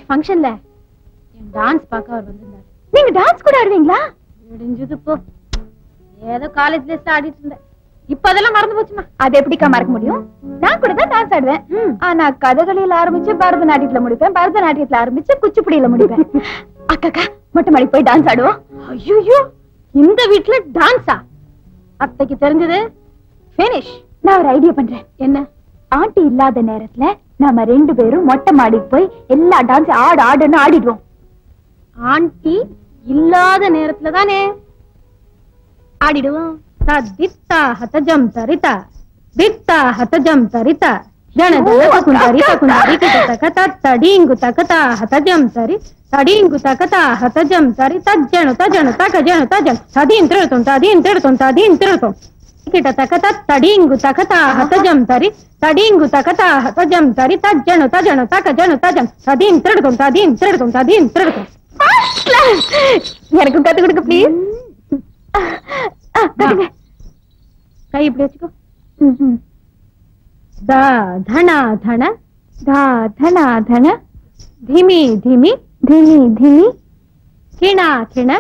நேத்து ஃபங்க்ஷன்ல என் டான்ஸ் பார்க்க அவர் வந்திருந்தாரு. நீங்க டான்ஸ் கூட ஆடுவீங்களா? முடிஞ்சது போ. ஏதோ காலேஜ் டேஸ்ல ஆடிட்டு இருந்தேன். இப்ப அதெல்லாம் மறந்து போச்சுமா. அது எப்படிக்கா மறக்க முடியும்? நான் கூட தான் டான்ஸ் ஆடுவேன். ஆனா கதகளியில ஆரம்பிச்சு பரதநாட்டியத்துல முடிப்பேன், பரதநாட்டியத்துல ஆரம்பிச்சு குச்சிப்புடியில முடிப்பேன். அக்காக்கா மொட்டை மாடி போய் டான்ஸ் ஆடுவோம். ஐயோ, இந்த வீட்டுல டான்ஸா? அத்தைக்கு தெரிஞ்சது finish. நான் ஒரு ஐடியா பண்றேன். என்ன? ஆண்டி இல்லாத நேரத்துல நாம 2 பேரும் மொட்டை மாடிக்கு போய் எல்லா டான்ஸ் ஆடுன்னு ஆடிடுவோம். ஆண்டி இல்லாத நேரத்துல தானே ஆடிடுவோம். தத்தித்தா ஹதஜம் தரிதா தித்தா ஹதஜம் தரிதா ஜனதன குந்தரி குந்தரி கிட்டதக தடிங்கு தகதா ஹதஜம் தரி தடிங்கு தகதா ஹதஜம் தரி தஜ்ஜனு தஜனு தகஜனு தஜன் ததீன் திரதும் ததீன் திரதும் ததீன் திரதும் கிட்டதக தடிங்கு தகதா ஹதஜம் தரி தடிங்கு தகதா ஹதஜம் தரி தஜ்ஜனு தஜனு தகஜனு தஜன் ததீன் திரதும் ததீன் திரதும் ததீன் திரதும். எனக்கு கத்து கொடுக்க ப்ளீஸ். கை இப்படி வச்சுக்கோ. दा धना धन दा धना धन धीमी धीमी धीमी धीमी किणा किण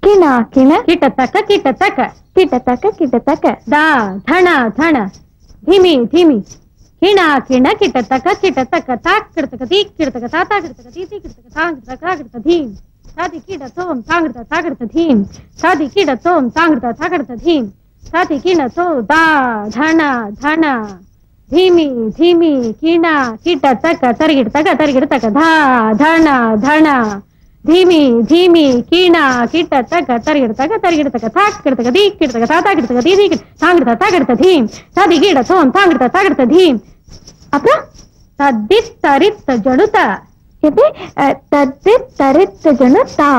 किणा किण किटतक किटतक किटतक किटतक दा धना धन धीमी धीमी किणा किण किटतक किटतक ताक किटतक दी किटतक ताता किटतक दी किटतक तांग किटतक धीम सादी किटतोम तांगता तागता धीम सादी किटतोम तांगता तागता धीम सादी किणतो दा धना धना धीमी धीमी किणा किटतक तरिगिडतक तरिगिडतक धा धना धना धीमी धीमी किणा किटतक तरिगिडतक तरिगिडतक ताक किटतक दी किटतक ताता किटतक दी तांगता तागता धीम सादी किटतोम तांगता तागता धीम அப்புறம் தத்தித் தரித் ஜனுதா எப்படி தத்தித் தரித் ஜனுதா.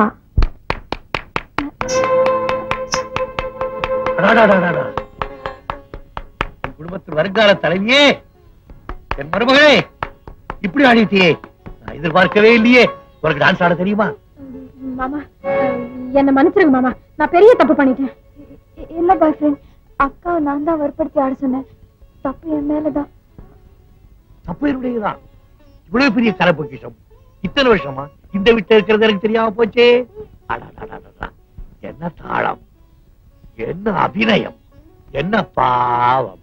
குடும்பத்தில் வருங்கால தலைவியே, என் மருமகளே, இப்படி ஆடிட்டியே, நான் எதிர்பார்க்கவே இல்லையே. உனக்கு டான்ஸ் ஆட தெரியுமா? மாமா என்ன மன்னிச்சிருங்க மாமா, நான் பெரிய தப்பு பண்ணிட்டேன். இல்ல பாய் ஃப்ரெண்ட், அக்கா நான் தான் வற்படுத்தி ஆட சொன்னேன். தப்பு என் மேலதான். தப்பு என்னுடையதான். இவ்வளவு பெரிய கலை பொக்கிஷம் இத்தனை வருஷமா இந்த வீட்டுல இருக்கிறது எனக்கு தெரியாம போச்சே. என்ன தாளம், என்ன அபிநயம், என்ன பாவம்.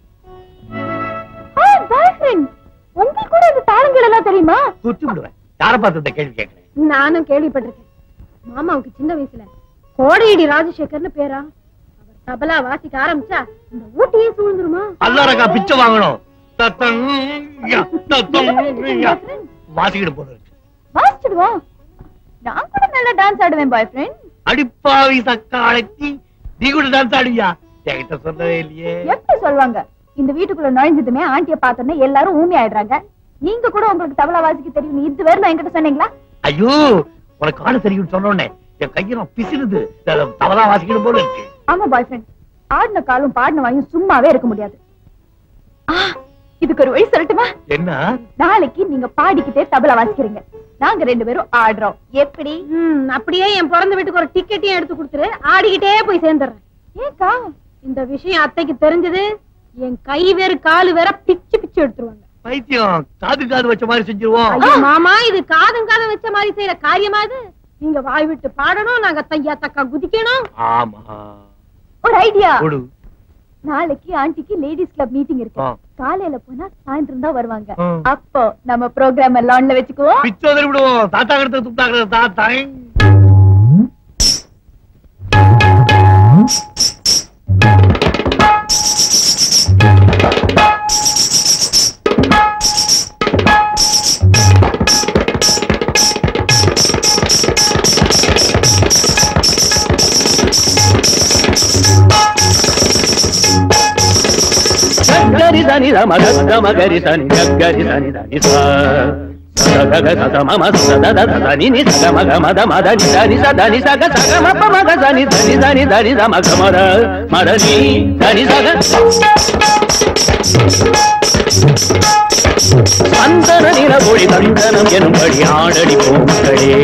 உங்களுக்கு கூட இந்த தாளங்கள் எல்லாம் தெரியுமா? குத்தி விடுவேன். யார பார்த்து இந்த கேள்வி கேட்கிறேன்? நானும் கேள்விப்பட்டிருக்கேன். மாமாவுக்கு சின்ன வயசுல கோடையடி ராஜசேகர்னு பேரா. அவர் தபலா வாசிக்க ஆரம்பிச்சா இந்த ஊட்டியே சூழ்ந்துருமா? அல்லாரக்கா பிச்சை வாங்கணும். வாசிக்கிட்டு போறது வாசிடுவோம். நான் கூட நல்லா டான்ஸ் ஆடுவேன் பாய் ஃப்ரெண்ட். அடிப்பாவி சக்கா அழைச்சி நீ கூட டான்ஸ் ஆடுவியா? என்கிட்ட சொல்லவே இல்லையே. எப்படி சொல்லுவாங்க? இந்த வீட்டுக்குள்ள நுழைஞ்சதுமே ஆண்டிய பார்த்தோன்னே எல்லாரும் ஊமி ஆயிடுறாங்க. நீங்க கூட உங்களுக்கு தபலா வாசிக்க தெரியும் இதுவரை என்கிட்ட சொன்னீங்களா? ஐயோ, உனக்கு ஆட தெரியும் சொன்னோன்னே என் கையெல்லாம் பிசிறுது. தபலா வாசிக்கணும் போல இருக்கு. ஆமா பாய் ஃப்ரெண்ட், ஆடின காலும் பாடின வாயும் சும்மாவே இருக்க முடியாது. இதுக்கு ஒரு வழி சொல்லட்டுமா? என்ன? நாளைக்கு நீங்க பாடிக்கிட்டே தபலா வாசிக்கிறீங்க, நாங்க 2 பேரும் ஆடுறோம். எப்படி? அப்படியே என் பிறந்த வீட்டுக்கு ஒரு டிக்கெட்டையும் எடுத்து கொடுத்துரு, ஆடிக்கிட்டே போய் சேர்ந்துடுறேன். ஏக்கா இந்த விஷயம் அத்தைக்கு தெரிஞ்சது என் கை வேறு காலு வேற பிச்சு பிச்சு எடுத்துருவாங்க. பைத்தியம், காது காது வச்ச மாதிரி செஞ்சிருவோம். மாமா, இது காதும் காதும் வச்ச மாதிரி செய்யற காரியமா இது? நீங்க வாய் விட்டு பாடணும், நாங்க தையா தக்கா குதிக்கணும். ஆமா, ஒரு ஐடியா. நாளைக்கு ஆண்டிக்கு லேடிஸ் கிளப் மீட்டிங் இருக்கு. காலையில போனா சாயந்தரம் தான் வருவாங்க. அப்போ நம்ம ப்ரோக்ராம் எல்லாம் ஒண்ணு வச்சுக்குவோம். பிச்சோதரி விடுவோம். தாத்தா கிட்ட துப்பாக்குறது தாத்தா. గరి దని రమ గమ గరి తని గరి తని దని స సగ గ మమ సద ద దని ని సగ మగ మద మద ని దని స దని సగ సగ మప మగ దని దని దని దని రమ గమ ర మరని దని సగ சந்தன நிறமொழி தந்தனம் எனும்படி ஆடடி பூக்களே.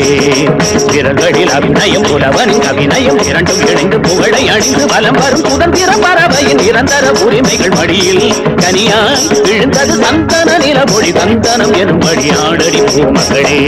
விரல்களில் அபிநயம் புலவனின் அபிநயம் இரண்டும் இணைந்து புகழை அணிந்து வலம் வரும் சுதந்திர பறவையின் நிரந்தர உரிமைகள் மடியில் கனியாய் விழுந்தது சந்தன நிறமொழி தந்தனம் எனும்படி ஆடடி பூமகளே.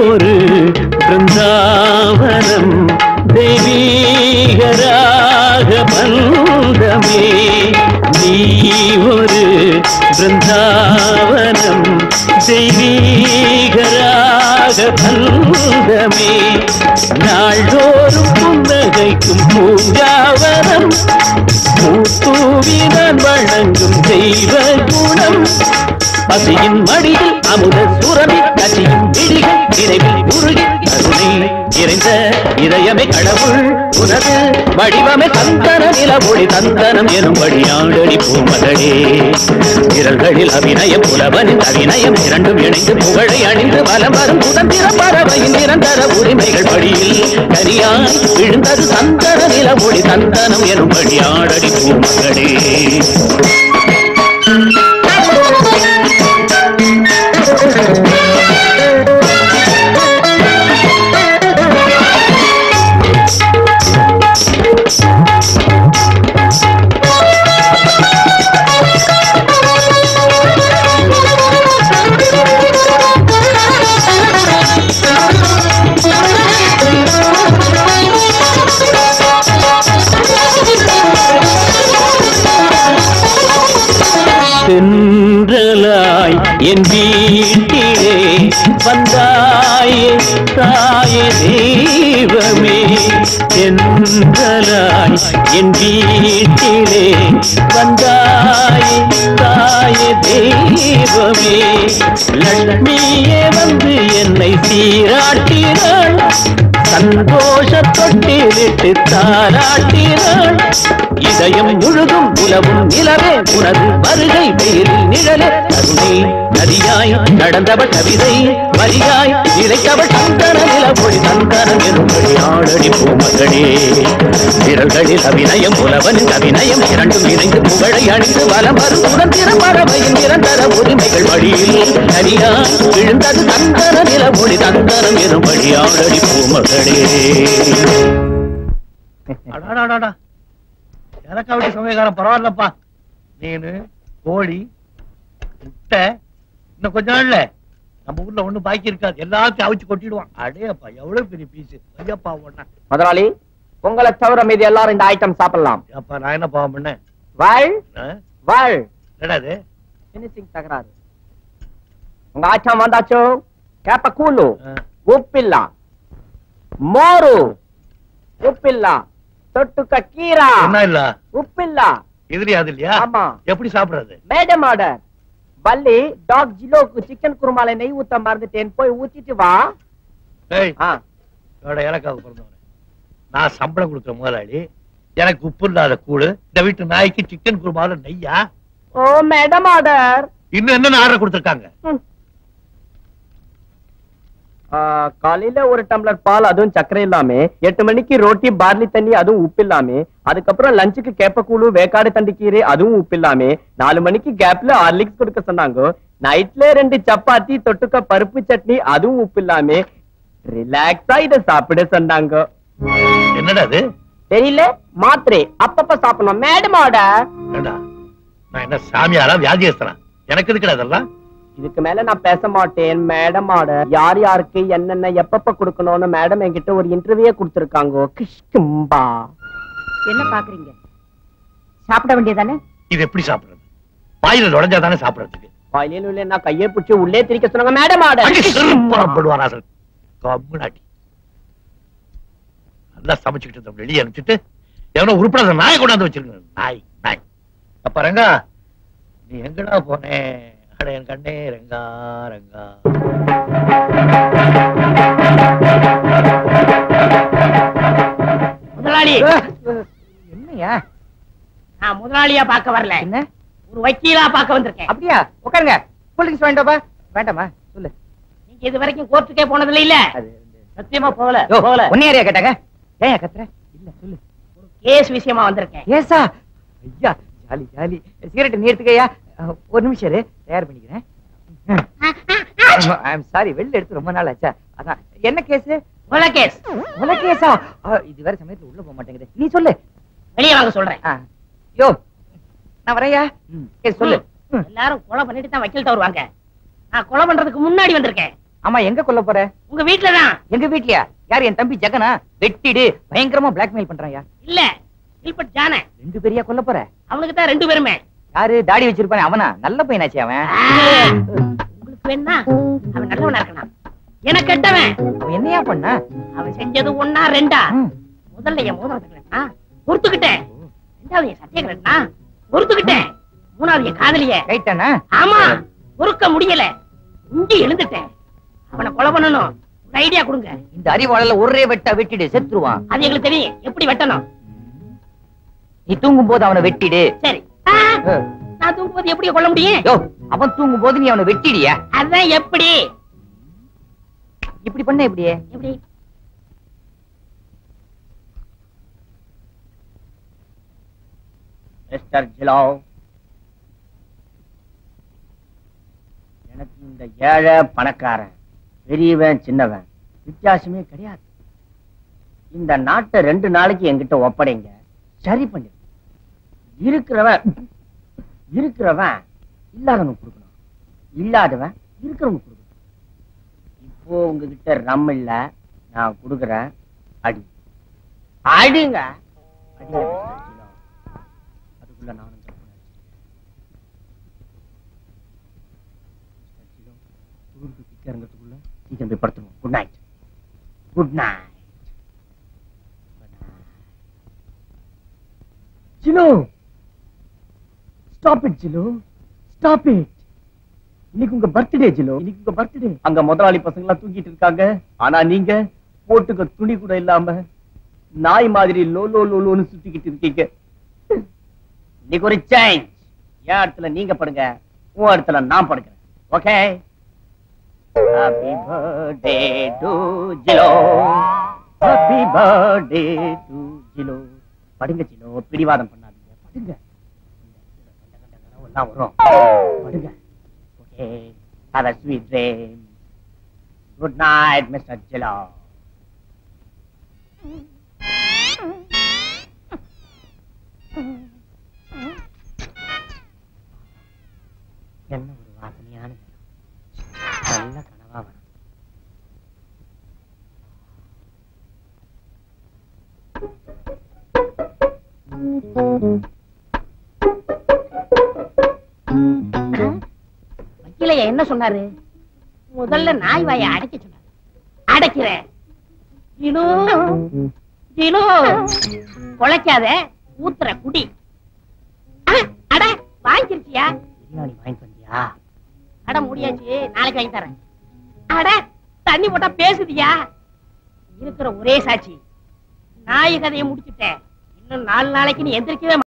ஒரு பிருந்தாவனம் தெய்வீகராக பந்தமே நீ ஒரு பிருந்தாவனம் தெய்வீகராக பந்தமே நாள்தோறும் புன்னகைக்கும் பூங்காவனம் பூத்தூவி நான் வணங்கும் தெய்வ குணம் பசியின் மடியில் அமுத சுரமி கசியும் விழிகள் நினைவில் உருகி கருணை நிறைந்த இதயமே கடவுள் உனது வடிவமே சந்தன நிலவொளி சந்தனம் எனும் வழியாடடி பூமகளே விரல்களில் அபிநயம் புலவனின் அபிநயம் இரண்டும் இணைந்து புகழை அணிந்து வலம் வரும் சுதந்திர பறவையின் நிரந்தர உரிமைகள் படியில் கரியாய் விழுந்தது சந்தன நிலவொளி சந்தனம் எனும் வழியாடடி பூமகளே சென்றலாய் என் வீட்டிலே வந்தாயே தாயே தெய்வமே சென்றலாய் என் வீட்டிலே வந்தாயே தாயே தெய்வமே லட்சுமியே வந்து என்னை சீராட்டினாள் சந்தோஷ தொட்டிலிட்டு தாராட்டினாள் இதயம் முழுதும் உலவும் நிலவே உனது வருகை வெயிலில் நிழலே கருணை நதியாய் நடந்தவள் கவிதை வரியாய் இழைத்தவள் சந்தன நிலவொளி சந்தனம் எனும்படி ஆடடி பூமகளே விரல்களில் அபிநயம் உலவனின் அபிநயம் இரண்டும் இணைந்து புகழை அணிந்து வலம் வரும் சுதந்திர பறவையின் நிரந்தர உரிமைகள் வழியில் நதியாய் விழுந்தது சந்தன நிலவொளி சந்தனம் எனும்படி ஆடடி பூமகளே எனக்கா விட்டு சமயக்காரன் பரவாயில்லப்பா மீனு கோழி முட்டை இன்னும் கொஞ்ச நாள்ல நம்ம ஊர்ல ஒண்ணும் பாக்கி இருக்காது எல்லாத்தையும் அவிச்சு கொட்டிடுவான் அடேப்பா எவ்வளவு பெரிய பீஸ் ஐயப்பா ஒண்ணா முதலாளி உங்களை தவிர மீது எல்லாரும் இந்த ஐட்டம் சாப்பிடலாம் அப்பா நான் என்ன பாவம் பண்ணேன் என்னது பினிஷிங் தகராறு உங்க ஐட்டம் வந்தாச்சோ கேப்ப கூழு உப்பில்ல மோரு உப்பில்ல தொட்டுக்க கீரா என்ன இல்ல உப்பில்ல இதுலயா அது இல்லையா ஆமா எப்படி சாப்பிடுறது மேடம் ஆர்டர் பல்லி டாக் ஜிலோக்கு சிக்கன் குருமால நெய் ஊத்த மறந்துட்டேன் போய் ஊத்திட்டு வா எனக்காக பிறந்தவன் நான் சம்பளம் கொடுக்குற முதலாளி எனக்கு உப்பு இல்லாத கூழு இந்த வீட்டு நாய்க்கு சிக்கன் குருமால நெய்யா ஓ மேடம் ஆர்டர் இன்னும் என்ன ஆர்டர் கொடுத்திருக்காங்க காலையில ஒரு டம்ளர் பால் அதுவும் சக்கரை இல்லாம 8 மணிக்கு ரோட்டி பார்லி தண்ணி அதுவும் உப்பு இல்லாம அதுக்கப்புறம் லஞ்சுக்கு கேப்பக்கூழு வேக்காடு தண்டி கீரை அதுவும் உப்பு இல்லாம 4 மணிக்கு கேப்ல ஹார்லிக்ஸ் கொடுக்க சொன்னாங்க நைட்ல 2 சப்பாத்தி தொட்டுக்க பருப்பு சட்னி அதுவும் உப்பு இல்லாம ரிலாக்ஸா இத சாப்பிட சொன்னாங்க என்னடா அது தெரியல மாத்திரை அப்பப்ப சாப்பிடணும் மேடம் ஆர்டர் நான் என்ன சாமியாரா வியாதியஸ்தனா எனக்கு எதுக்குடா அதெல்லாம் இதுக்கு மேல நான் பேச மாட்டேன் மேடம் ஆர்டர் யார் யாருக்கு என்னென்ன எப்பப்ப கொடுக்கணும்னு மேடம் என்கிட்ட ஒரு இன்டர்வியூ கொடுத்திருக்காங்க கிஷ்கும்பா என்ன பாக்குறீங்க சாப்பிட வேண்டியதானே இது எப்படி சாப்பிடுறது வாயில நுழைஞ்சாதானே சாப்பிடுறதுக்கு வாயில இல்லைன்னா கையை பிடிச்சி உள்ளே திரிக்க சொன்னாங்க மேடம் ஆர்டர் கம்முனாட்டி நல்லா சமைச்சுக்கிட்டு வெளியே அனுப்பிச்சுட்டு எவனோ உருப்படாத நாயை கொண்டாந்து வச்சிருக்க நாய் நாய் அப்ப ரங்கா நீ எங்கடா போனே அட என் கண்ணே ரங்கா ரங்கா முதலாளி என்னையா நான் முதலாளியா பார்க்க வரல என்ன ஒரு வக்கீலா பார்க்க வந்திருக்கேன் அப்படியா உட்காருங்க போலீஸ் வேண்டாமா வேண்டாமா சொல்லு நீங்க இது வரைக்கும் கோர்ட்டுக்கே போனதில்ல இல்ல சத்தியமா போகல ஒன்னே கேட்டாங்க ஏன் கத்துற? இல்ல சொல்லு. ஒரு கேஸ் விஷயமா வந்திருக்கேன். கேஸா? ஐயா ஜாலி ஜாலி. சிகரெட் நீ எடுத்துக்கயா. ஒரு நிமிஷம் இரு, தயார் பண்ணிக்கிறேன். ஐ அம் சாரி, வெளில எடுத்து ரொம்ப நாள் ஆச்சா. அதான் என்ன கேஸ்? கொலை கேஸ். கொலை கேஸா? இது வேற சமயத்துல உள்ள போக மாட்டேங்குது. நீ சொல்லு. வெளியே வாங்க சொல்றேன். யோ நான் வரையா. கேஸ் சொல்லு. எல்லாரும் கொலை பண்ணிட்டு தான் வக்கீல்ட்ட வருவாங்க. நான் கொலை பண்றதுக்கு முன்னாடி வந்திருக்கேன். ஆமா, எங்க கொல்ல போற? உங்க வீட்டுலதான். எங்க வீட்லயா? யார்? என் தம்பி ஜெகனா? வெட்டிடு. பயங்கரமா பிளாக்மெயில் பண்றாயா? இல்ல, இல்பட் ஜான. 2 பேரையா கொல்ல போற? அவனுக்கு தான் 2 பேருமே. யாரு தாடி வச்சிருப்பானே அவனா? நல்ல பையனாச்சே அவன். உங்களுக்கு வேணா? அவன் நல்லவனா இருக்கான். எனக்கு கெட்டவன். அவன் என்னையா பண்ண? அவன் செஞ்சது 1 2 முதல்ல என் மோதிரத்துக்கு பொறுத்துக்கிட்டேன். 2வது என் சத்தியக்கிறா பொறுத்துக்கிட்டேன். 3வது என் காதலிய கைட்டானா? ஆமா, பொறுக்க முடியல. இஞ்சி எழுந்துட்டேன். அவனை கொலை பண்ணணும். ஒரு ஐடியா கொடுங்க. இந்த அறிவாளல ஒரே வெட்டா வெட்டிடு, செத்துருவான். அது எங்களுக்கு தெரியும் எப்படி வெட்டணும். நீ தூங்கும் போது அவனை வெட்டிடு. சரி. நான் தூங்கும் போது எப்படி கொல்ல முடியும்? அவன் தூங்கும் போது நீ அவனை வெட்டிடியா? அதான் எப்படி? இப்படி பண்ண எப்படி? எப்படி? மிஸ்டர் ஜிலோ, எனக்கு இந்த ஏழை பணக்காரன், பெரியவன் சின்னவன் வித்தியாசமே கிடையாது. இந்த நாட்டை 2 நாளைக்கு என்கிட்ட ஒப்படைங்க, சரி பண்ணி. இருக்கிறவன் இல்லாதவனுக்கு கொடுக்கணும், இல்லாதவன் இருக்கிறவனுக்கு கொடுக்கணும். இப்போ உங்ககிட்ட ரம் இல்ல, நான் கொடுக்குறேன். அடி அடிங்க. அதுக்குள்ள நானும் இறங்கிறதுக்குள்ள சீக்கிரம் போய் படுத்துவோம். Good night. Good night. ஜிலோ, ஸ்டாப் இட் ஜிலோ, ஸ்டாப் இட். இன்னைக்கு உங்க பர்த்டே ஜிலோ, இன்னைக்கு உங்க பர்த்டே. அங்க முதலாளி பசங்க எல்லாம் தூங்கிட்டு இருக்காங்க. ஆனா நீங்க போட்டுக்க துணி கூட இல்லாம நாய் மாதிரி லோ லோ லோன்னு சுத்திக்கிட்டு இருக்கீங்க. இன்னைக்கு ஒரு சேஞ்ச். என் இடத்துல நீங்க படுங்க, உன் இடத்துல நான் படுக்கிறேன். Okay? Happy birthday to Jilo. Happy birthday to Jilo. படுங்க ஜிலோ, பிடிவாதம் பண்ணாதீங்க. படுங்க. எல்லாம் வரும். படுங்க. Okay. Have a sweet dream. Good night, Mr. Jilo. என்ன ஒரு வாசனையான நல்ல கனவா வரும். வக்கீலையா என்ன சொன்னாரு? முதல்ல நாய் வாயை அடைக்க சொன்னாரு. அடைக்கிறேன். கொலைக்காத, ஊத்துற குடி. அட வாங்கிருச்சியா? பிரியாணி வாங்கி வந்தியா? அட முடியாச்சு, நாளைக்கு வாங்கி தரேன். அட தண்ணி போட்டா பேசுதியா? இருக்கிற ஒரே சாட்சி. நாய் கதையை முடிச்சுட்டேன். இன்னும் 4 நாளைக்கு நீ எந்திரிக்கவே